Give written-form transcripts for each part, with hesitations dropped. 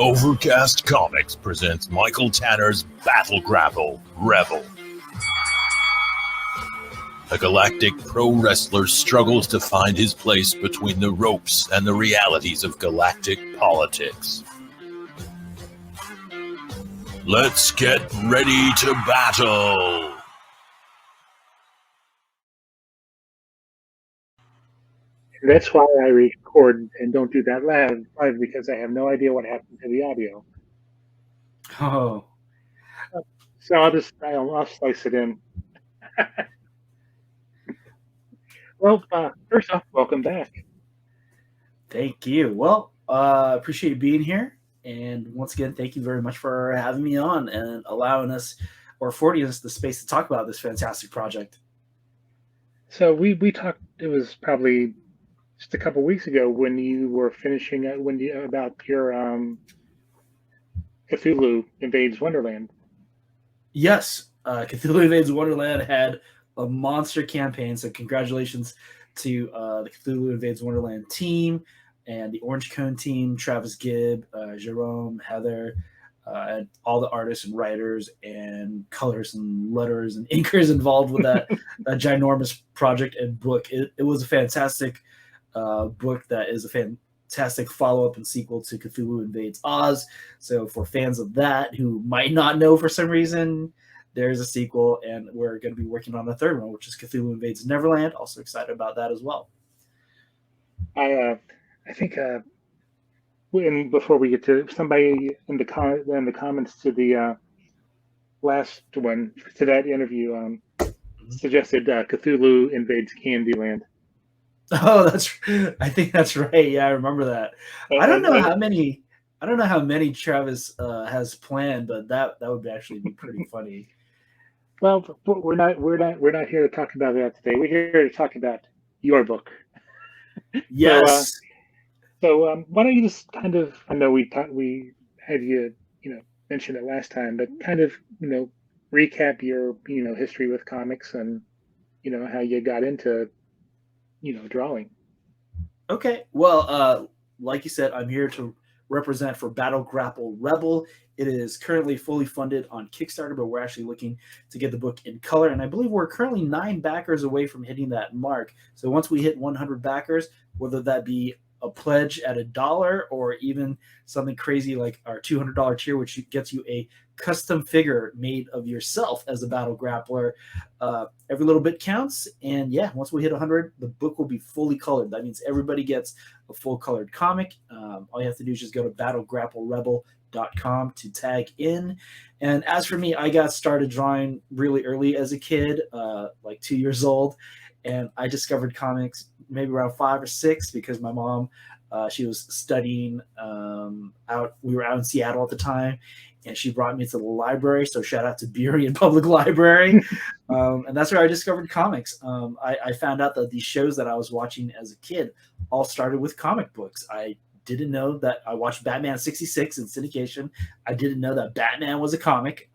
Overcast Comics presents Michael Tanner's Battle Grapple Rebel. A galactic pro wrestler struggles to find his place between the ropes and the realities of galactic politics. Let's get ready to battle! That's why I record and don't do that live because I have no idea what happened to the audio. Oh. So I'll slice it in. Well, first off, welcome back. Thank you. Well, appreciate being here. And once again, thank you very much for having me on and allowing us or affording us the space to talk about this fantastic project. So we talked, it was probably just a couple weeks ago when you were finishing about your Cthulhu Invades Wonderland. Yes, Cthulhu Invades Wonderland had a monster campaign, so congratulations to the Cthulhu Invades Wonderland team and the Orange Cone team, Travis Gibb, Jerome, Heather, and all the artists and writers and colors and letters and inkers involved with that ginormous project and book. It was a fantastic book that is a fantastic follow-up and sequel to Cthulhu Invades Oz. So for fans of that who might not know for some reason, there's a sequel, and we're going to be working on a third one, which is Cthulhu Invades Neverland. Also excited about that as well. I think when before we get to somebody in the comments to the last one to that interview suggested Cthulhu Invades Candyland. Oh, I think that's right. Yeah, I remember that. I don't know how many Travis has planned, but that would actually be pretty funny. Well, we're not here to talk about that today. We're here to talk about your book. Yes. So why don't you just kind of, I know we had you mention it last time, but kind of recap your history with comics and how you got into drawing. Okay. Well, like you said, I'm here to represent for Battle Grapple Rebel. It is currently fully funded on Kickstarter, but we're actually looking to get the book in color. And I believe we're currently 9 backers away from hitting that mark. So once we hit 100 backers, whether that be a pledge at $1 or even something crazy like our $200 tier, which gets you a custom figure made of yourself as a battle grappler, every little bit counts. And yeah, once we hit 100, the book will be fully colored. That means everybody gets a full colored comic. All you have to do is just go to battlegrapplerebel.com to tag in. And as for me, I got started drawing really early as a kid, like 2 years old. And I discovered comics maybe around 5 or 6 because my mom, she was studying we were out in Seattle at the time, and she brought me to the library. So shout out to Burien Public Library. And that's where I discovered comics. I found out that these shows that I was watching as a kid all started with comic books. I didn't know that. I watched Batman 66 in syndication. I didn't know that Batman was a comic.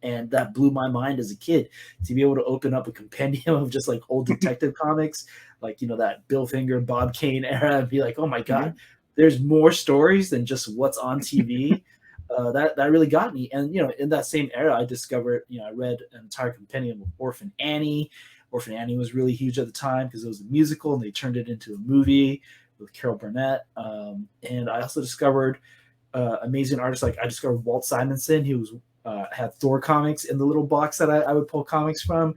And that blew my mind as a kid to be able to open up a compendium of just like old detective comics, like, that Bill Finger, Bob Kane era, and be like, oh my God, there's more stories than just what's on TV. That really got me. And, in that same era, I discovered, I read an entire compendium of Orphan Annie. Orphan Annie was really huge at the time because it was a musical and they turned it into a movie with Carol Burnett. And I also discovered amazing artists. Like I discovered Walt Simonson, who was had Thor comics in the little box that I would pull comics from,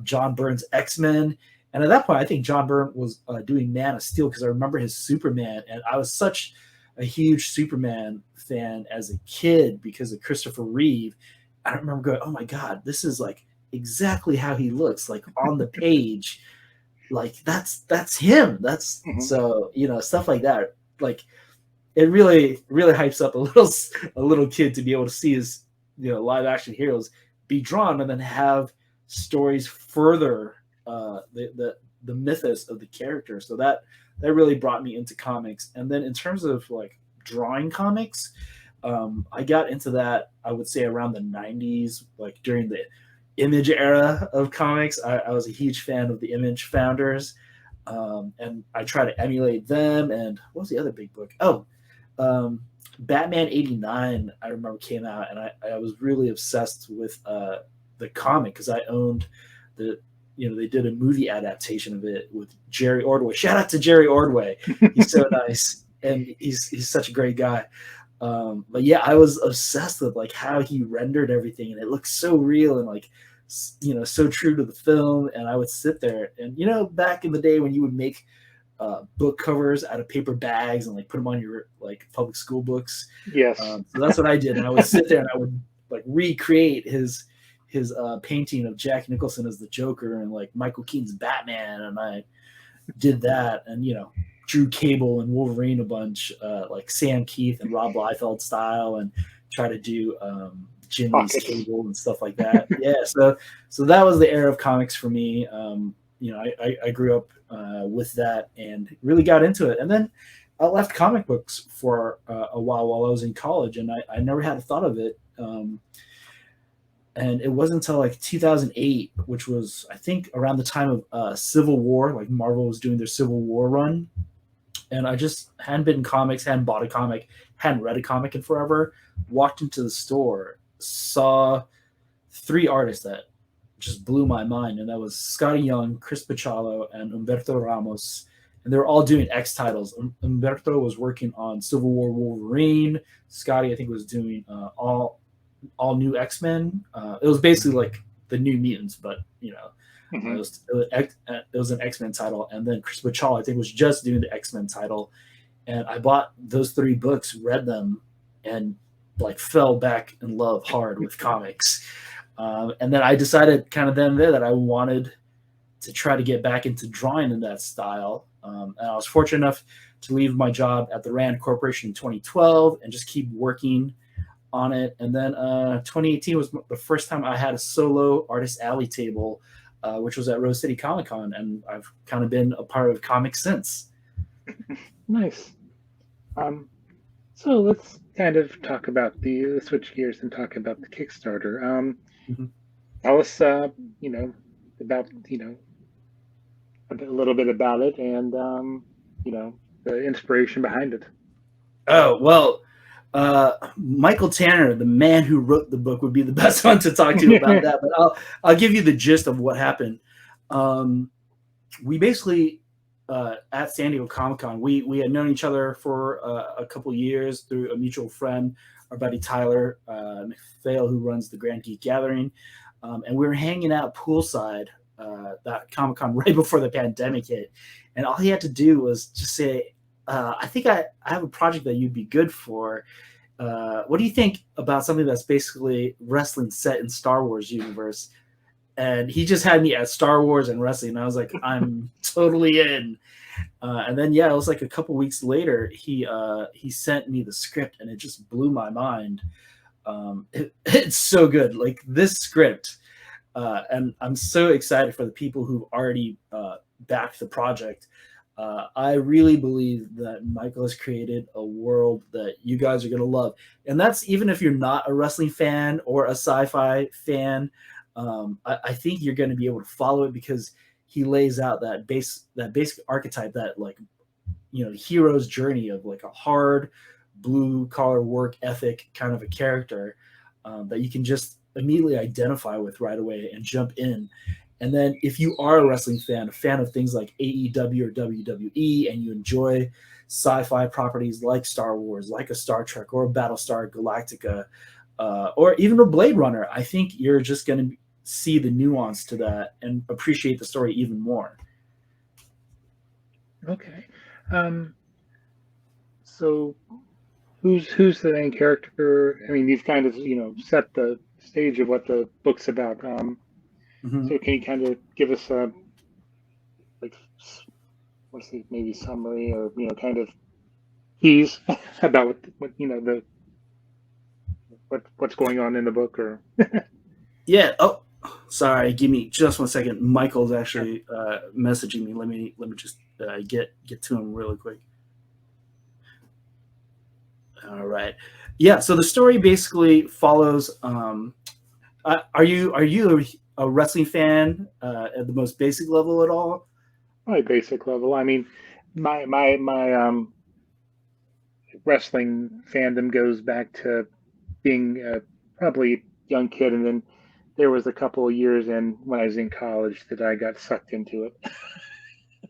John Byrne's X-Men. And at that point, I think John Byrne was doing Man of Steel because I remember his Superman. And I was such a huge Superman fan as a kid because of Christopher Reeve. I remember going, oh my God, this is like exactly how he looks, like on the page. Like that's him. That's so, stuff like that. Like it really, really hypes up a little kid to be able to see his live action heroes be drawn and then have stories further the mythos of the character. So that really brought me into comics. And then in terms of like drawing comics, I got into that, I would say around the 90s, like during the Image era of comics. I was a huge fan of the Image founders, and I try to emulate them. And what was the other big book? Batman '89, I remember, came out, and I was really obsessed with the comic because I owned the, they did a movie adaptation of it with Jerry Ordway. Shout out to Jerry Ordway. He's so nice, and he's such a great guy. But yeah, I was obsessed with like how he rendered everything, and it looked so real and like, so true to the film. And I would sit there, and back in the day when you would make book covers out of paper bags and like put them on your like public school books. Yes. So that's what I did, and I would sit there and I would like recreate his painting of Jack Nicholson as the Joker and like Michael Keaton's Batman, and I did that, and Drew Cable and Wolverine a bunch, like Sam Keith and Rob Liefeld style, and try to do Jim Lee's Cable and stuff like that. Yeah, so that was the era of comics for me. I grew up with that and really got into it. And then I left comic books for a while I was in college, and I never had a thought of it. And it wasn't until like 2008, which was, I think, around the time of Civil War, like Marvel was doing their Civil War run. And I just hadn't been in comics, hadn't bought a comic, hadn't read a comic in forever. Walked into the store, saw 3 artists that just blew my mind, and that was Scotty Young, Chris Pachalo, and Humberto Ramos. And they were all doing X titles. Humberto was working on Civil War Wolverine. Scotty, I think, was doing all new X-Men. It was basically like the New Mutants, but Mm-hmm. it was an X-Men title. And then Chris Pachalo, I think, was just doing the X-Men title. And I bought those 3 books, read them, and like fell back in love hard with comics. And then I decided kind of then and there that I wanted to try to get back into drawing in that style. And I was fortunate enough to leave my job at the Rand Corporation in 2012 and just keep working on it. And then 2018 was the first time I had a solo Artist Alley table, which was at Rose City Comic Con, and I've kind of been a part of comics since. Nice. So let's kind of talk about switch gears and talk about the Kickstarter. Tell us, about, a little bit about it and, the inspiration behind it. Oh, well, Michael Tanner, the man who wrote the book, would be the best one to talk to about that. But I'll give you the gist of what happened. We basically, at San Diego Comic-Con, we had known each other for a couple years through a mutual friend, our buddy Tyler McPhail, who runs the Grand Geek Gathering. And we were hanging out poolside that Comic-Con right before the pandemic hit. And all he had to do was just say, I think I have a project that you'd be good for. What do you think about something that's basically wrestling set in Star Wars universe? And he just had me at Star Wars and wrestling. And I was like, I'm totally in. And then, it was like a couple weeks later, he sent me the script, and it just blew my mind. It's so good. Like this script. And I'm so excited for the people who've already backed the project. I really believe that Michael has created a world that you guys are going to love. And that's even if you're not a wrestling fan or a sci-fi fan. I think you're going to be able to follow it because he lays out that basic archetype, that like, hero's journey of like a hard blue collar work ethic kind of a character that you can just immediately identify with right away and jump in. And then if you are a wrestling fan, a fan of things like AEW or WWE, and you enjoy sci-fi properties like Star Wars, like a Star Trek or a Battlestar Galactica, or even a Blade Runner, I think you're just going to see the nuance to that and appreciate the story even more. Okay. So who's the main character? I mean, you've kind of, set the stage of what the book's about. So can you kind of give us a, maybe summary or, kind of tease about what what's going on in the book or? Yeah. Oh, sorry. Give me just 1 second. Michael's actually messaging me. Let me just get to him really quick. All right. Yeah. So the story basically follows. Are you a wrestling fan at the most basic level at all? My basic level. I mean, my wrestling fandom goes back to being probably a young kid, and then there was a couple of years in when I was in college that I got sucked into it.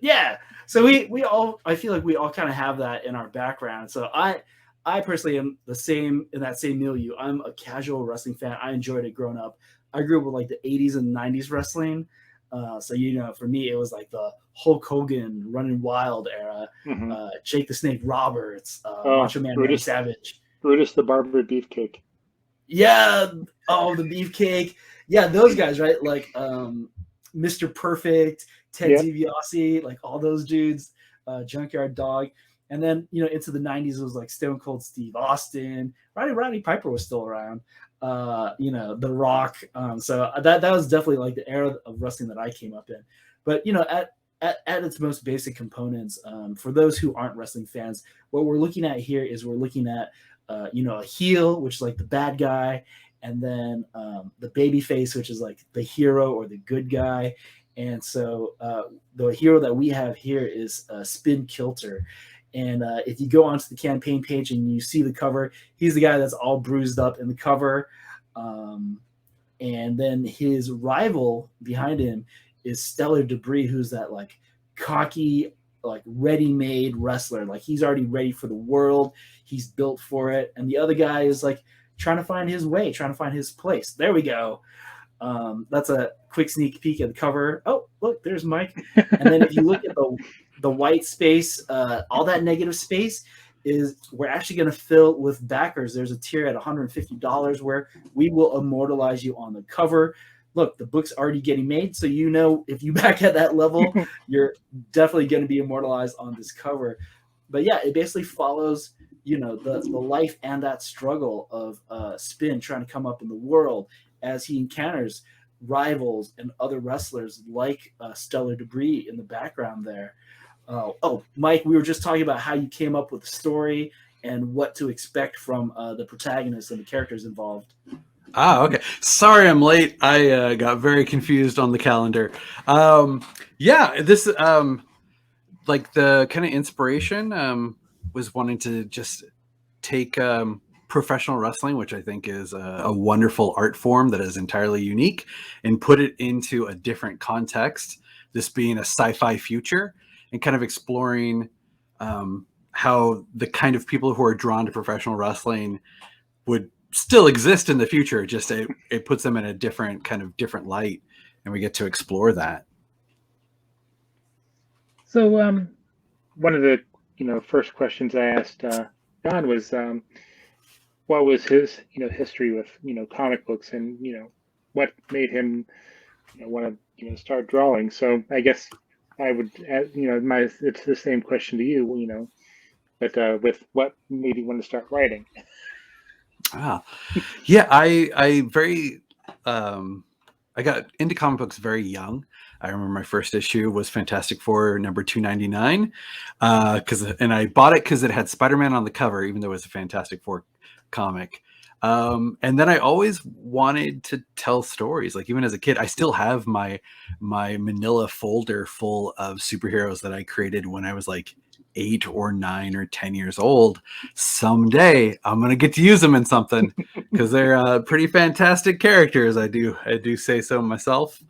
Yeah. So we all, I feel like we all kind of have that in our background. So I personally am the same in that same milieu. I'm a casual wrestling fan. I enjoyed it growing up. I grew up with like the 80s and 90s wrestling. So, for me, it was like the Hulk Hogan Running Wild era, Mm-hmm. Jake the Snake Roberts, Macho Man Randy Savage. Brutus the Barber Beefcake. Yeah. Oh, the Beefcake. Yeah, those guys, right? Like Mr. Perfect, Ted DiBiase, like all those dudes, Junkyard Dog. And then, into the 90s, it was like Stone Cold Steve Austin. Roddy Piper was still around. The Rock. So that was definitely like the era of wrestling that I came up in. But, at its most basic components, for those who aren't wrestling fans, what we're looking at here is we're looking at, a heel, which is like the bad guy, and then the baby face, which is like the hero or the good guy. And so the hero that we have here is Spin Kilter. And if you go onto the campaign page and you see the cover, he's the guy that's all bruised up in the cover. And then his rival behind him is Stellar Debris, who's that like cocky, like ready-made wrestler. Like he's already ready for the world. He's built for it. And the other guy is like trying to find his way, trying to find his place. There we go. That's a quick sneak peek at the cover. Oh, look, there's Mike. And then if you look at the white space, all that negative space is we're actually going to fill with backers. There's a tier at $150 where we will immortalize you on the cover. Look, the book's already getting made, so if you back at that level, you're definitely going to be immortalized on this cover. But yeah, it basically follows, the life and that struggle of Spin trying to come up in the world as he encounters rivals and other wrestlers like Stellar Debris in the background there. Mike, we were just talking about how you came up with the story and what to expect from the protagonists and the characters involved. Okay. Sorry I'm late. I got very confused on the calendar. This like the kind of inspiration was wanting to just take professional wrestling, which I think is a wonderful art form that is entirely unique, and put it into a different context, this being a sci-fi future, and kind of exploring how the kind of people who are drawn to professional wrestling would still exist in the future. Just it puts them in a different light, and we get to explore that. So one of the first questions I asked Don was what was his history with comic books, and what made him want to start drawing. So I guess I would it's the same question to you, but with what made you want to start writing? Yeah, I got into comic books very young. I remember my first issue was Fantastic Four number 299, and I bought it because it had Spider-Man on the cover, even though it was a Fantastic Four comic. And then I always wanted to tell stories. Like even as a kid, I still have my manila folder full of superheroes that I created when I was like 8 or 9 or 10 years old. Someday I'm gonna get to use them in something because they're pretty fantastic characters. I do say so myself.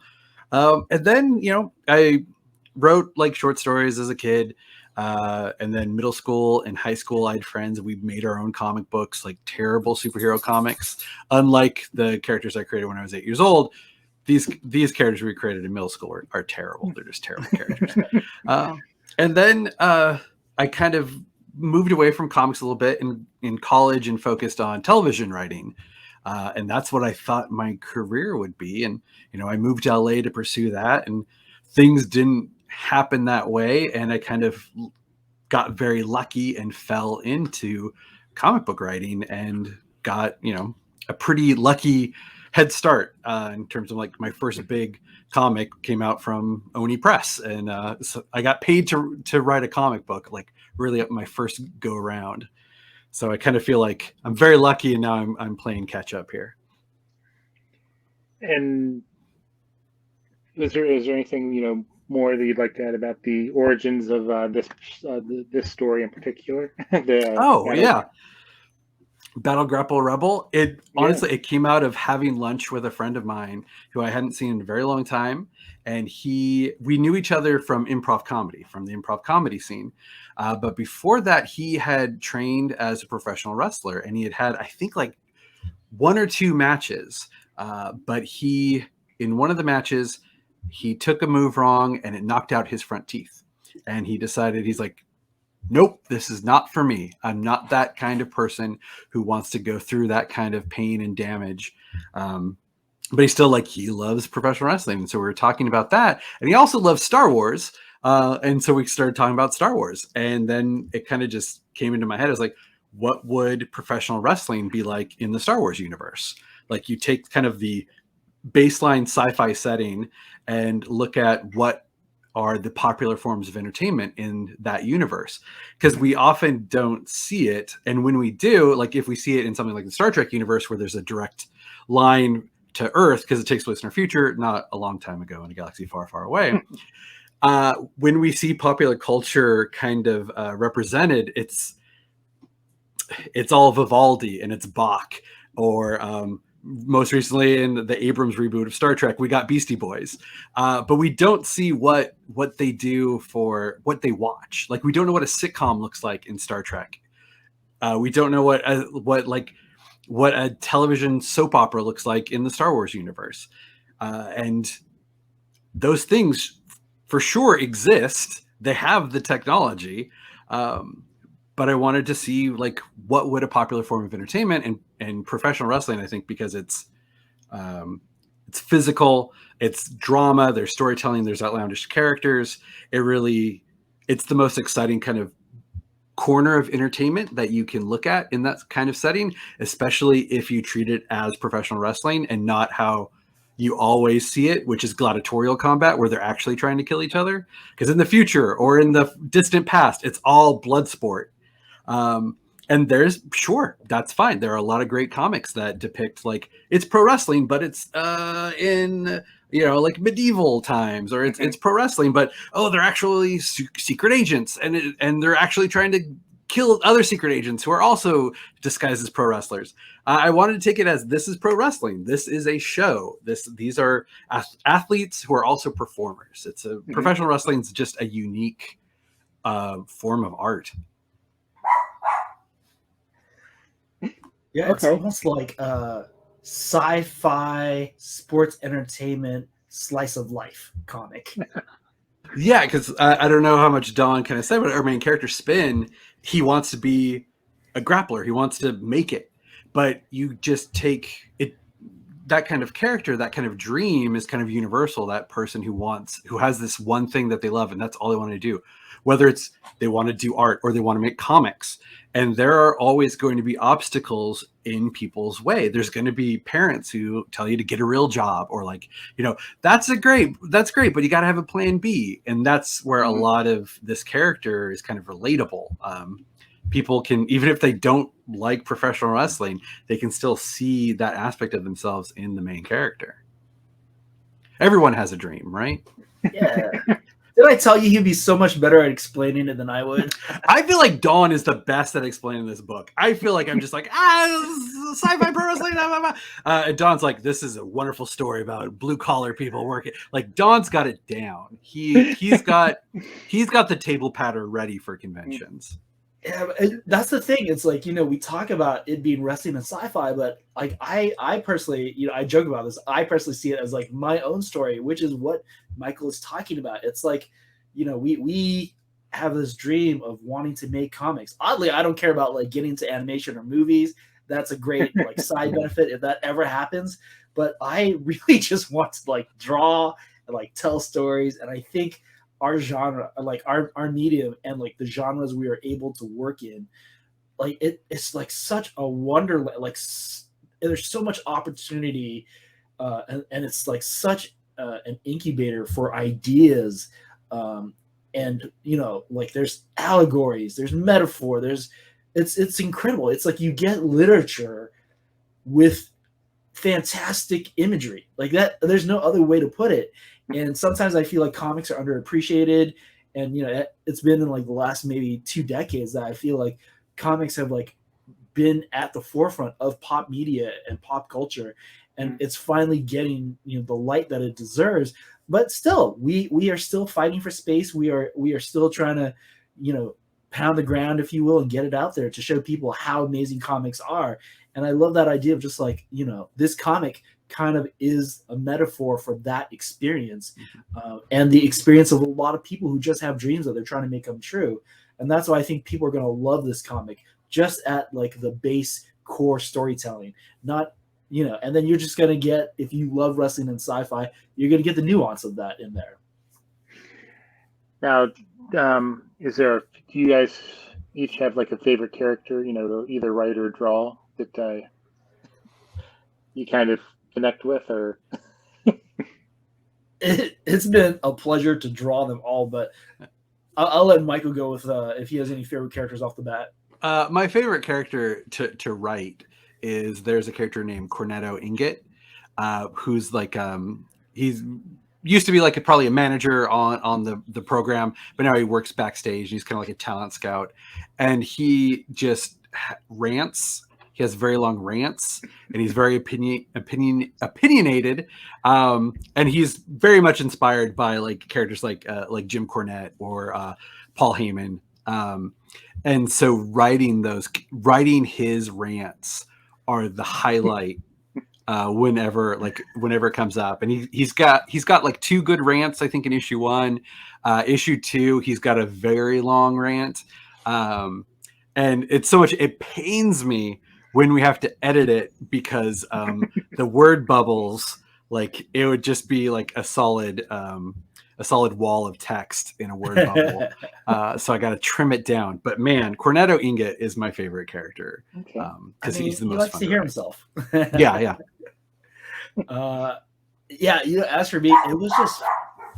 And then I wrote like short stories as a kid, and then middle school and high school I had friends. We made our own comic books, like terrible superhero comics. Unlike the characters I created when I was 8 years old, these characters we created in middle school are terrible. They're just terrible characters. And then I kind of moved away from comics a little bit in college and focused on television writing. And that's what I thought my career would be. And, I moved to LA to pursue that, and things didn't happen that way. And I kind of got very lucky and fell into comic book writing and got, a pretty lucky head start in terms of like my first big comic came out from Oni Press. And so I got paid to write a comic book, like really at my first go around. So I kind of feel like I'm very lucky, and now I'm playing catch up here. And is there anything more that you'd like to add about the origins of this story in particular? Oh yeah, Battle Grapple Rebel. It honestly, it came out of having lunch with a friend of mine who I hadn't seen in a very long time, and we knew each other from the improv comedy scene. But before that, he had trained as a professional wrestler, and he had I think like 1 or 2 matches. But in one of the matches, he took a move wrong and it knocked out his front teeth. And he decided, he's like, nope, this is not for me. I'm not that kind of person who wants to go through that kind of pain and damage. But he's still he loves professional wrestling. And so we were talking about that. And he also loves Star Wars. And so we started talking about Star Wars. And then it kind of just came into my head. I was like, what would professional wrestling be like in the Star Wars universe? Like, you take kind of the baseline sci-fi setting and look at what are the popular forms of entertainment in that universe, because we often don't see it. And when we do, like if we see it in something like the Star Trek universe where there's a direct line to Earth because it takes place in our future, not a long time ago in a galaxy far, far away. When we see popular culture kind of represented, it's all Vivaldi and it's Bach, or most recently in the Abrams reboot of Star Trek, we got Beastie Boys. But we don't see what they do for what they watch. Like, we don't know what a sitcom looks like in Star Trek. We don't know what a television soap opera looks like in the Star Wars universe. And those things for sure exist. They have the technology. But I wanted to see what would a popular form of entertainment and professional wrestling, I think, because it's physical, it's drama, there's storytelling, there's outlandish characters. It's the most exciting kind of corner of entertainment that you can look at in that kind of setting, especially if you treat it as professional wrestling and not how you always see it, which is gladiatorial combat where they're actually trying to kill each other. Because in the future or in the distant past, it's all blood sport. And that's fine. There are a lot of great comics that depict it's pro wrestling, but it's in medieval times, or it's pro wrestling, but they're actually secret agents and they're actually trying to kill other secret agents who are also disguised as pro wrestlers. I wanted to take it as, this is pro wrestling. This is a show. These are athletes who are also performers. It's professional wrestling is just a unique form of art. Yeah, it's almost like a sci-fi sports entertainment slice of life comic. Yeah, because I don't know how much Don kind of said, but our main character, Spin, he wants to be a grappler. He wants to make it. But you just take it, that kind of character, that kind of dream is kind of universal. That person who has this one thing that they love and that's all they want to do. Whether it's they want to do art or they want to make comics. And there are always going to be obstacles in people's way. There's going to be parents who tell you to get a real job, or that's great, but you got to have a plan B. And that's where a lot of this character is kind of relatable. People can, even if they don't like professional wrestling, they can still see that aspect of themselves in the main character. Everyone has a dream, right? Yeah. Did I tell you he'd be so much better at explaining it than I would? I feel like Dawn is the best at explaining this book. I feel like I'm just sci-fi pro wrestling. And Dawn's like, this is a wonderful story about blue collar people working. Like, Dawn's got it down. He's got the table patter ready for conventions. Yeah, that's the thing. It's we talk about it being wrestling and sci-fi, but I personally, I joke about this. I personally see it as my own story, which is what Michael is talking about. It's we have this dream of wanting to make comics. Oddly, I don't care about getting into animation or movies. That's a great side benefit if that ever happens. But I really just want to draw and tell stories. And I think our genre, our medium and the genres we are able to work in, it's such a wonderland. There's so much opportunity, and it's such an incubator for ideas, and there's allegories, there's metaphor, it's incredible. It's you get literature with fantastic imagery like that. There's no other way to put it. And sometimes I feel like comics are underappreciated, and it's been in like the last maybe 2 decades that I feel like comics have like been at the forefront of pop media and pop culture, and it's finally getting the light that it deserves. But still, we are still fighting for space. We are still trying to pound the ground, if you will, and get it out there to show people how amazing comics are. And I love that idea of just like this comic kind of is a metaphor for that experience, and the experience of a lot of people who just have dreams that they're trying to make come true. And that's why I think people are going to love this comic, just at like the base core storytelling, not and then you're just going to get, if you love wrestling and sci-fi, you're going to get the nuance of that in there. Now, do you guys each have like a favorite character, to either write or draw that you kind of connect with, or? It's been a pleasure to draw them all, but I'll let Michael go with if he has any favorite characters off the bat. My favorite character to write is, there's a character named Cornetto Ingot, who's like he's used to be like probably a manager on the program, but now he works backstage. He's kind of like a talent scout, and he just rants. He has very long rants, and he's very opinionated, and he's very much inspired by like characters like Jim Cornette or Paul Heyman. And so writing his rants are the highlight whenever it comes up. And he's got like 2 good rants, I think, in issue 1. Issue 2, he's got a very long rant, and it's so much, it pains me when we have to edit it, because the word bubbles, like it would just be like a solid wall of text in a word bubble. So I got to trim it down. But man, Cornetto Ingot is my favorite character, because he's the most likes fun to hear himself. Yeah. As for me, it was just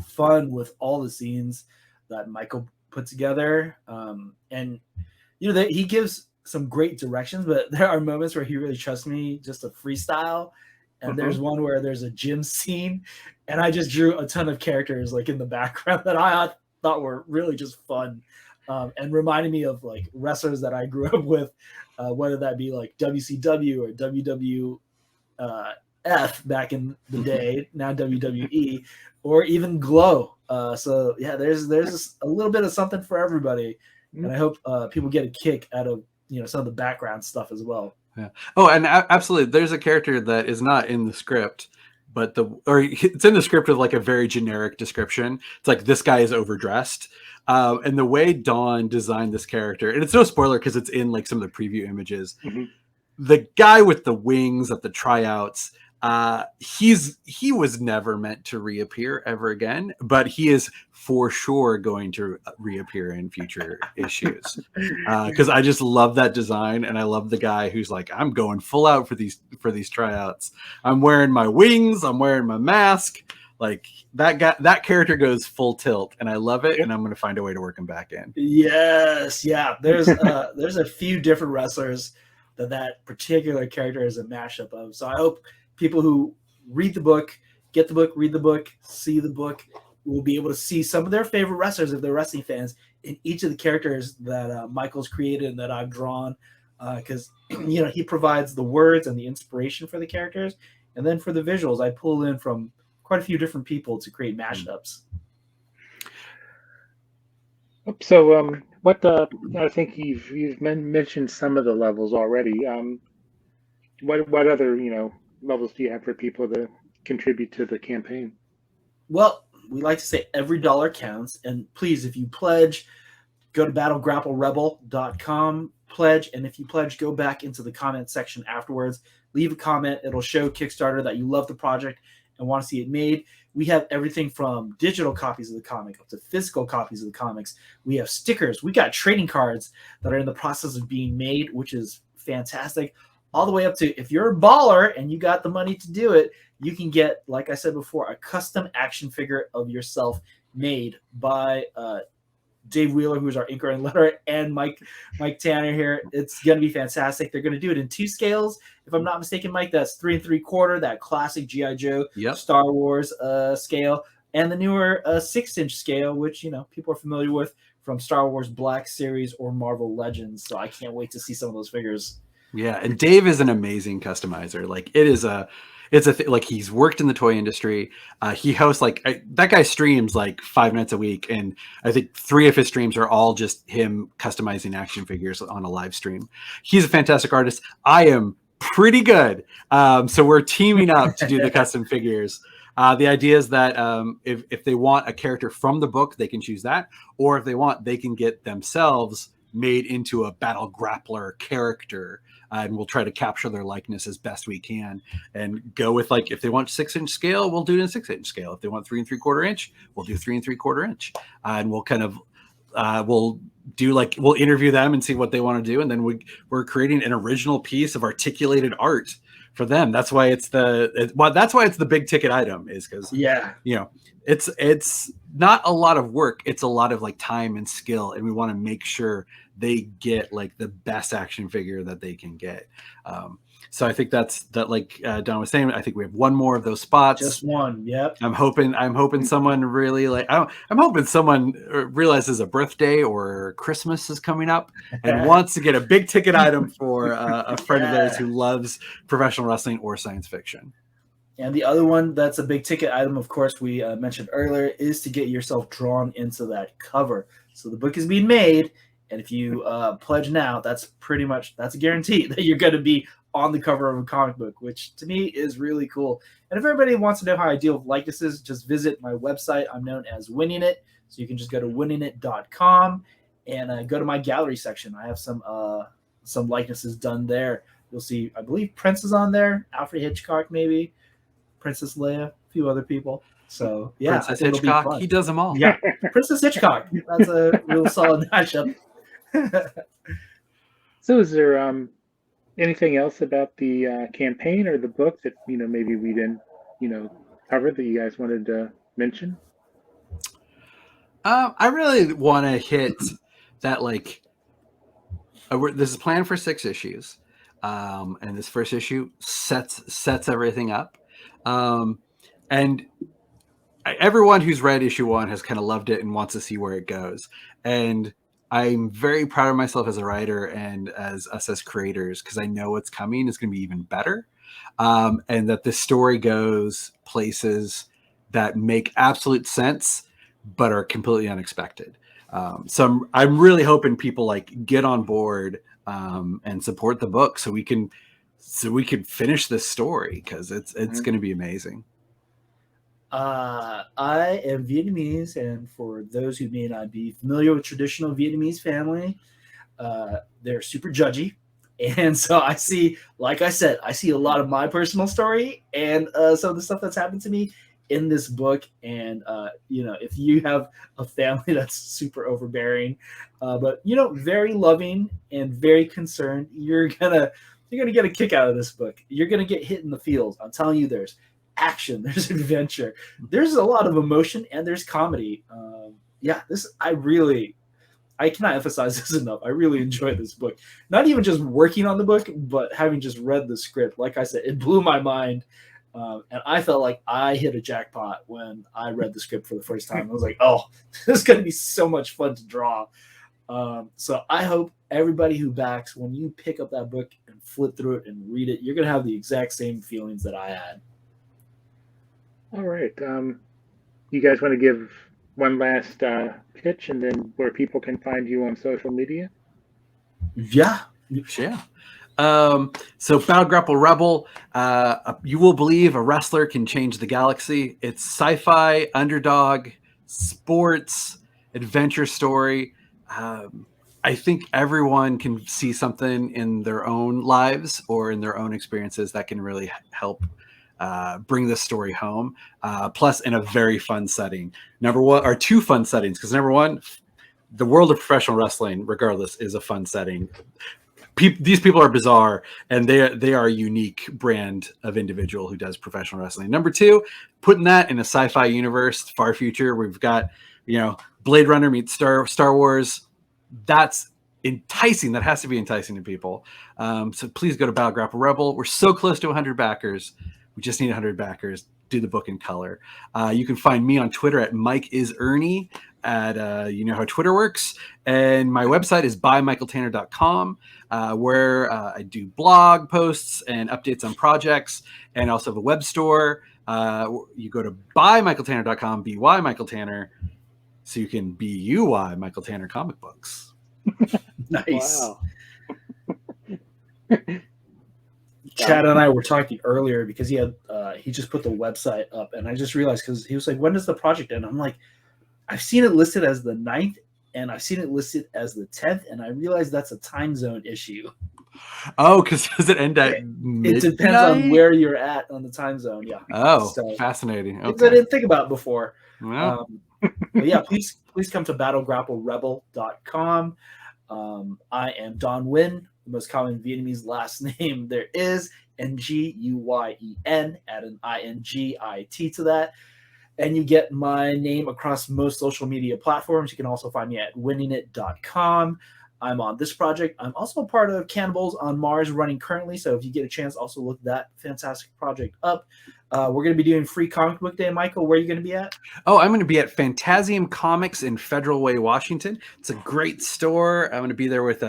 fun with all the scenes that Michael put together, and he gives some great directions, but there are moments where he really trusts me just to freestyle. And there's one where there's a gym scene, and I just drew a ton of characters like in the background that I thought were really just fun, and reminded me of like wrestlers that I grew up with, whether that be like WCW or WWF back in the day, now WWE, or even Glow. So yeah, there's a little bit of something for everybody, and I hope people get a kick out of some of the background stuff as well. Yeah. Oh, and absolutely, there's a character that is not in the script, but it's in the script with like a very generic description. It's like, this guy is overdressed, and the way Don designed this character, and it's no spoiler because it's in like some of the preview images. The guy with the wings at the tryouts, he was never meant to reappear ever again, but he is for sure going to reappear in future issues, because I just love that design, and I love the guy who's like, I'm going full out for these tryouts. I'm wearing my wings, I'm wearing my mask. Like that character goes full tilt, and I love it, and I'm going to find a way to work him back in. Yes, yeah. There's a few different wrestlers that particular character is a mashup of. So I hope people who read the book, get the book, read the book, see the book, will be able to see some of their favorite wrestlers, if they're wrestling fans, in each of the characters that Michael's created and that I've drawn, because he provides the words and the inspiration for the characters, and then for the visuals, I pull in from quite a few different people to create mashups. So, I think you've mentioned some of the levels already. What other levels do you have for people to contribute to the campaign? Well, we like to say every dollar counts, and please, if you pledge, go to battlegrapplerebel.com, pledge, and if you pledge, go back into the comment section afterwards, leave a comment. It'll show Kickstarter that you love the project and want to see it made. We have everything from digital copies of the comic up to physical copies of the comics. We have stickers. We got trading cards that are in the process of being made, which is fantastic, all the way up to, if you're a baller and you got the money to do it, you can get, like I said before, a custom action figure of yourself made by Dave Wheeler, who's our inker and letterer, and Mike Tanner here. It's going to be fantastic. They're going to do it in 2 scales. If I'm not mistaken, Mike, that's 3 3/4, that classic G.I. Joe Star Wars scale. and the newer 6-inch scale, which people are familiar with from Star Wars Black Series or Marvel Legends. So I can't wait to see some of those figures. Yeah, and Dave is an amazing customizer. Like it's a like he's worked in the toy industry. He hosts that guy streams like 5 nights a week, and I think 3 of his streams are all just him customizing action figures on a live stream. He's a fantastic artist. I am pretty good, so we're teaming up to do the custom figures. The idea is that if they want a character from the book, they can choose that, or if they want, they can get themselves made into a battle grappler character, and we'll try to capture their likeness as best we can and go with, like, if they want 6-inch scale, we'll do it in 6-inch scale. If they want 3 3/4 inch, we'll do 3 3/4 inch, and we'll kind of we'll interview them and see what they want to do, and then we're creating an original piece of articulated art for them. That's why it's the big ticket item, is because it's not a lot of work. It's a lot of like time and skill, and we want to make sure they get like the best action figure that they can get. So I think that like Don was saying, I think we have one more of those spots. Just one. Yep. I'm hoping someone really I'm hoping someone realizes a birthday or Christmas is coming up and wants to get a big ticket item for a friend of theirs who loves professional wrestling or science fiction. And the other one that's a big ticket item, of course, we mentioned earlier, is to get yourself drawn into that cover. So the book is being made, and if you pledge now, that's a guarantee that you're going to be on the cover of a comic book, which to me is really cool. And if everybody wants to know how I deal with likenesses, just visit my website. I'm known as Winning It. So you can just go to winningit.com and go to my gallery section. I have some likenesses done there. You'll see, I believe Prince is on there, Alfred Hitchcock maybe, Princess Leia, a few other people. So yeah, Princess Hitchcock, he does them all. Yeah, Princess Hitchcock. That's a real solid matchup. So is there anything else about the campaign or the book that maybe we didn't cover that you guys wanted to mention? I really want to hit that, like, this is planned for 6 issues, and this first issue sets everything up, and everyone who's read issue 1 has kind of loved it and wants to see where it goes, and I'm very proud of myself as a writer and as us as creators, because I know what's coming is going to be even better, and that this story goes places that make absolute sense but are completely unexpected. So I'm really hoping people like get on board and support the book so we can finish this story, because it's going to be amazing. I am Vietnamese, and for those who may not be familiar with traditional Vietnamese family, they're super judgy. And so I see, like I said, I see a lot of my personal story and some of the stuff that's happened to me in this book. And, if you have a family that's super overbearing, but, very loving and very concerned, you're gonna get a kick out of this book. You're going to get hit in the feels. I'm telling you, there's action, there's adventure, there's a lot of emotion, and there's comedy. I cannot emphasize this enough. I really enjoyed this book. Not even just working on the book, but having just read the script. Like I said, it blew my mind. And I felt like I hit a jackpot when I read the script for the first time. I was like, oh, this is going to be so much fun to draw. So I hope everybody who backs, when you pick up that book and flip through it and read it, you're going to have the exact same feelings that I had. All right. You guys want to give one last pitch, and then where people can find you on social media? Yeah. So Battle Grapple Rebel, you will believe a wrestler can change the galaxy. It's sci-fi, underdog, sports, adventure story. I think everyone can see something in their own lives or in their own experiences that can really help bring this story home. Plus, in a very fun setting. Number one, or 2 fun settings, because number one, the world of professional wrestling, regardless, is a fun setting. These people are bizarre, and they are a unique brand of individual who does professional wrestling. Number 2, putting that in a sci-fi universe, far future. We've got, Blade Runner meets Star Wars. That's enticing. That has to be enticing to people. So please go to Battle Grapple Rebel. We're so close to 100 backers. We just need 100 backers. do the book in color. You can find me on Twitter at Mike is Ernie. You know how Twitter works, and my website is bymichaeltanner.com, where I do blog posts and updates on projects, and also have a web store. You go to bymichaeltanner.com, by Michael Tanner, so you can buy Michael Tanner comic books. Nice. Wow. Chad and I were talking earlier because he just put the website up, and I just realized, because he was like, when does the project end? I'm like, I've seen it listed as the 9th, and I've seen it listed as the 10th, and I realized that's a time zone issue. Oh, because does it end at midnight? It depends on where you're at on the time zone. Yeah. Oh, so, fascinating. things I didn't think about before. Well. But yeah, please come to battlegrapplerebel.com. I am Don Nguyen, the most common Vietnamese last name there is, Nguyen, add an INGIT to that. And you get my name across most social media platforms. You can also find me at winningit.com. I'm on this project. I'm also a part of Cannibals on Mars running currently. So if you get a chance, also look that fantastic project up. We're going to be doing Free Comic Book Day. Michael, where are you going to be at? Oh, I'm going to be at Phantasm Comics in Federal Way, Washington. It's a great store. I'm going to be there with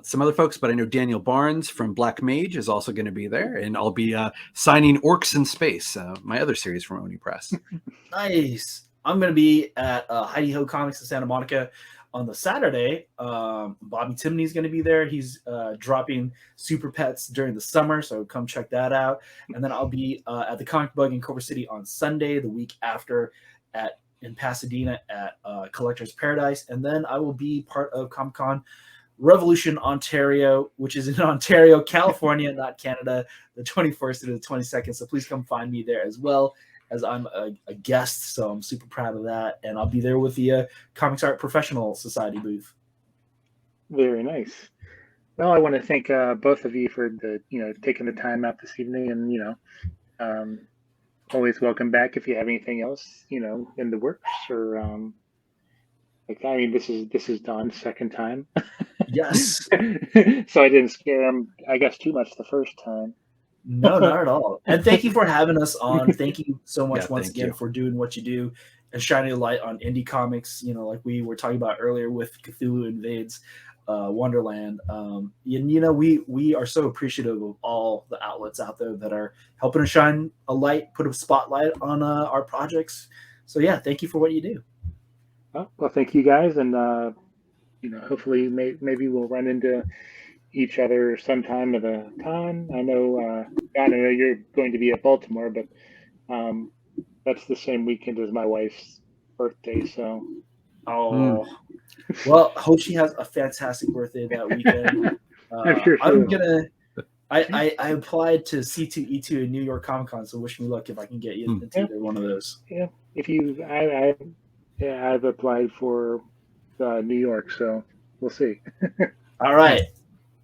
some other folks, but I know Daniel Barnes from Black Mage is also going to be there. And I'll be signing Orcs in Space, my other series from Oni Press. Nice. I'm going to be at Heidi Ho Comics in Santa Monica on the Saturday. Bobby Timney's going to be there. He's dropping Super Pets during the summer, so come check that out. And then I'll be at the Comic Bug in Culver City on Sunday, the week after, in Pasadena at Collector's Paradise. And then I will be part of Comic-Con Revolution Ontario, which is in Ontario, California, not Canada, the 21st to the 22nd. So please come find me there as well, as I'm a guest, so I'm super proud of that. And I'll be there with the Comics Art Professional Society booth. Very nice. Well, I want to thank both of you for taking the time out this evening, and always welcome back if you have anything else in the works, or this is Don's second time. Yes. So I didn't scare him, I guess, too much the first time. No, not at all. And thank you for having us on. Thank you so much once again you. for doing what you do and shining a light on indie comics. Like we were talking about earlier with Cthulhu Invades Wonderland. We are so appreciative of all the outlets out there that are helping to shine a light, put a spotlight on our projects. So yeah, thank you for what you do. Well, thank you guys, and hopefully maybe we'll run into each other sometime at a con. I know, Don, I know you're going to be at Baltimore, but that's the same weekend as my wife's birthday. So, well, hope she has a fantastic birthday that weekend. I'm sure. I applied to C2E2 in New York Comic Con, so wish me luck if I can get you into either one of those. Yeah, I've applied for New York, so we'll see. All right.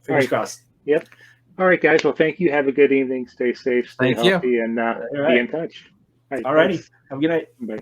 Fingers crossed. Yep. All right, guys. Well, thank you. Have a good evening. Stay safe, stay healthy, and be in touch. All righty. Have a good night. Bye.